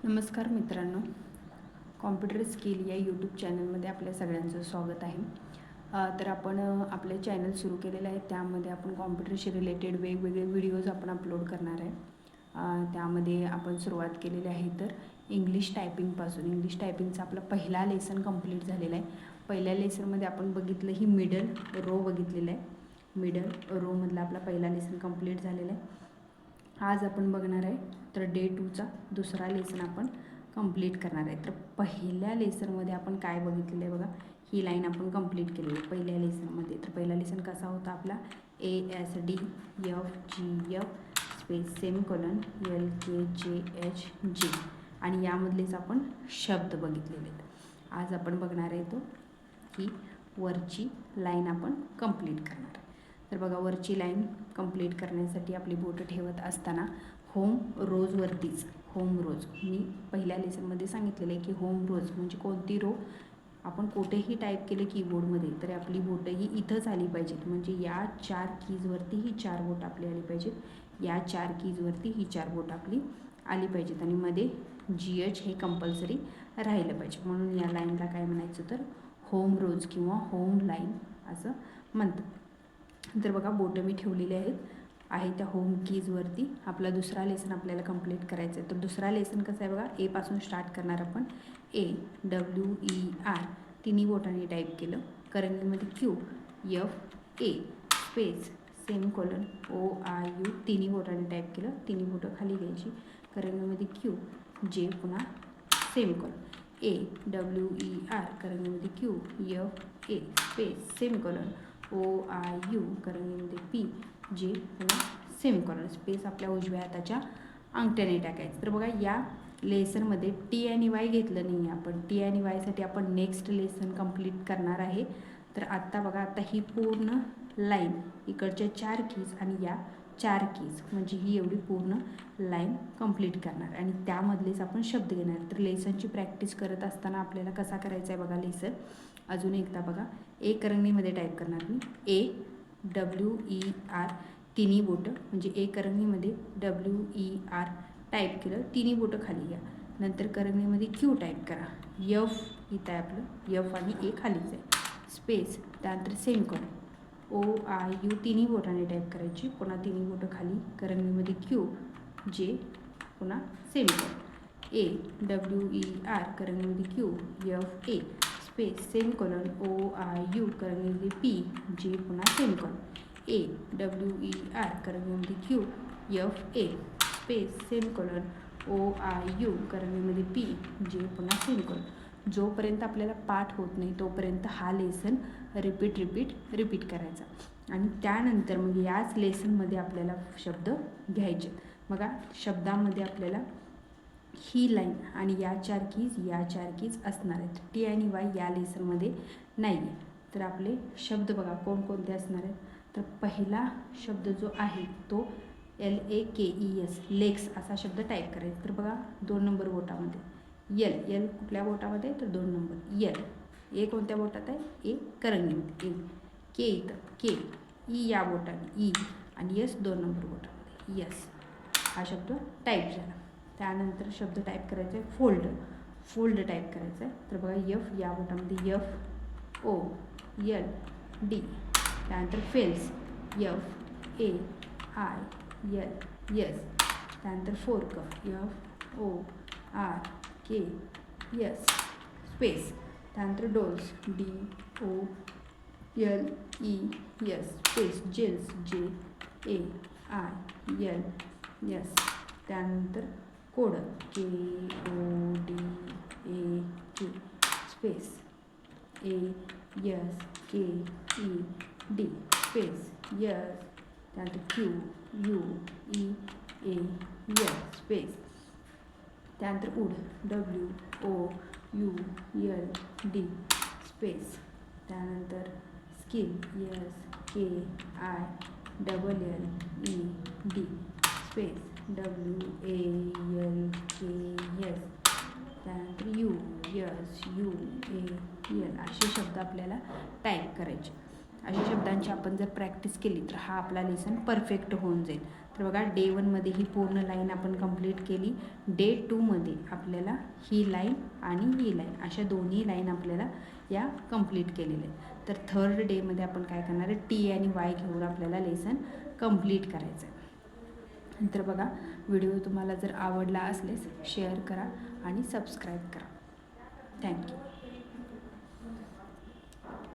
नमस्कार मित्रांनो, computer skill या यूट्यूब चॅनलमध्ये आपल्या सगळ्यांचं स्वागत आहे. तर आपण आपले चॅनल सुरू केलेलं आहे. त्यामध्ये आपण कॉम्प्युटरशी रिलेटेड वेगवेगळे व्हिडिओज आपण अपलोड करणार आहे. त्यामध्ये आपण सुरुवात केलेली आहे तर इंग्लिश टायपिंगपासून. इंग्लिश टायपिंगचा आपला पहिला लेसन कंप्लीट झालेला आहे. पहिल्या लेसनमध्ये आपण बघितलं ही मिडल रो बघितलेलं आहे. मिडल रोमधला आपला पहिला लेसन कंप्लीट झालेला आहे. आज आपण बघणार आहे तर डे 2चा दुसरा लेसन आपण कंप्लीट करणार आहे. तर पहिल्या लेसनमध्ये आपण काय बघितलेलं आहे बघा, ही लाईन आपण कंप्लीट केलेली आहे पहिल्या लेसनमध्ये. तर पहिला लेसन कसा होता आपला, ASDFGF स्पेस सेमीकोलन LKJHG आणि यामधलेच आपण शब्द बघितलेले आहेत. आज आपण बघणार आहे तो ही वरची लाईन आपण कंप्लीट करणार आहे. तर बघा, वरची लाईन कंप्लीट करण्यासाठी आपली बोटं ठेवत असताना होम रोजवरतीच, होम रोज मी पहिल्या लेसनमध्ये सांगितलेलं आहे की होम रोज म्हणजे कोणती रो आपण कुठेही टाईप केलं कीबोर्डमध्ये तर आपली बोटं ही इथंच आली पाहिजेत. म्हणजे या 4 कीजवरती ही 4 बोट आपली आली पाहिजेत. या 4 कीजवरती ही 4 बोट आपली आली पाहिजेत आणि मध्ये GH हे कंपल्सरी राहिलं पाहिजे. म्हणून या लाईनला काय म्हणायचं तर होम रोज किंवा होम लाईन असं म्हणतात. तर बघा, बोटं मी ठेवलेले आहे त्या होम कीजवरती. आपला दुसरा लेसन आपल्याला कंप्लीट करायचं आहे. तर दुसरा लेसन कसा आहे बघा, ए पासून स्टार्ट करणार आपण. AWER तिन्ही बोटांनी टाईप केलं. करंगीमध्ये QFA स्पेस सेमीकोलन OIU तिन्ही बोटांनी टाईप केलं. तिन्ही बोटं खाली घ्यायची. करंगीमध्ये QJ पुन्हा semicolon AWER करंगीमध्ये QFA space semicolon OIU करंगीमध्ये PJ पुन्हा सेमीकोलन स्पेस आपल्या उजव्या हाताच्या अंगठ्याने टाकायचं. तर बघा, या लेसनमध्ये T आणि Y घेतलं नाही आपण. T आणि Yसाठी आपण नेक्स्ट लेसन कंप्लीट करणार आहे. तर आत्ता बघा, आता ही पूर्ण लाईन इकडच्या 4 कीज आणि या 4 कीज म्हणजे ही एवढी पूर्ण लाईन कंप्लीट करणार आणि त्यामधलेच आपण शब्द घेणार. तर लेसनची प्रॅक्टिस करत असताना आपल्याला कसा करायचा आहे बघा लेसन. अजून एकदा बघा, ए करंगीमध्ये टाईप करणार मी. AWER तिन्ही बोटं म्हणजे ए करंगीमध्ये WER टाईप केलं. तिन्ही बोटं खाली घ्या. नंतर करंगीमध्ये Q टाईप करा. F इथं आहे आपलं, F आणि A खालीच आहे. स्पेस त्यानंतर सेमीकोलन OIU तिन्ही बोटाने टाईप करायची. पुन्हा तिन्ही बोटं खाली. करंगीमध्ये QJ पुन्हा semicolon AWER करंगीमध्ये QFA space semicolon OIU करंगीमध्ये PJ पुन्हा semicolon AWER करंगीमध्ये QFA space semicolon OIU करंगीमध्ये PJ पुन्हा सेमीकोलन. जोपर्यंत आपल्याला पाठ होत नाही तोपर्यंत हा लेसन रिपीट करायचा आणि त्यानंतर मग याच लेसनमध्ये आपल्याला शब्द घ्यायचे. बघा, शब्दामध्ये आपल्याला ही लाईन आणि या 4 कीज असणार आहेत. T आणि Y या लेसनमध्ये नाही आहे. तर आपले शब्द बघा कोणकोणते असणार आहेत. तर पहिला शब्द जो आहे तो LAKES लेक्स असा शब्द टाईप करायचा. तर बघा, 2 नंबर बोटामध्ये L कुठल्या बोटामध्ये तर 2 नंबर L. ए कोणत्या बोटात आहे, ए करंगीमध्ये. K इथं K. E या बोटाने E आणि S 2 नंबर बोटामध्ये S. हा शब्द टाईप झाला. त्यानंतर शब्द टाईप करायचा आहे फोल्ड टाईप करायचा आहे. तर बघा, F या बोटामध्ये FOLD. त्यानंतर फेल्स FAILS. त्यानंतर फोर्क FORKS स्पेस. त्यानंतर doles DOLES space. Jails JAILS. त्यानंतर code KODAK space ASKED space yes. त्यानंतर QUEAS स्पेस. त्यानंतर उड WOULD स्पेस. त्यानंतर स्किल SKILLED स्पेस WALKS. त्यानंतर USUAL असे शब्द आपल्याला टाईप करायचे. अशा शब्दांची आपण जर प्रॅक्टिस केली तर हा आपला लेसन परफेक्ट होऊन जाईल. तर बघा डे 1मध्ये ही पूर्ण लाईन आपण कंप्लीट केली. डे 2मध्ये आपल्याला ही लाईन आणि ही लाईन अशा दोन्ही लाईन आपल्याला या कंप्लीट केलेल्या आहेत. तर थर्ड डेमध्ये आपण काय करणार आहे, टी आणि वाय घेऊन आपल्याला लेसन कंप्लीट करायचं आहे. नंतर बघा व्हिडिओ तुम्हाला जर आवडला असल्यास शेअर करा आणि सबस्क्राईब करा. थँक्यू.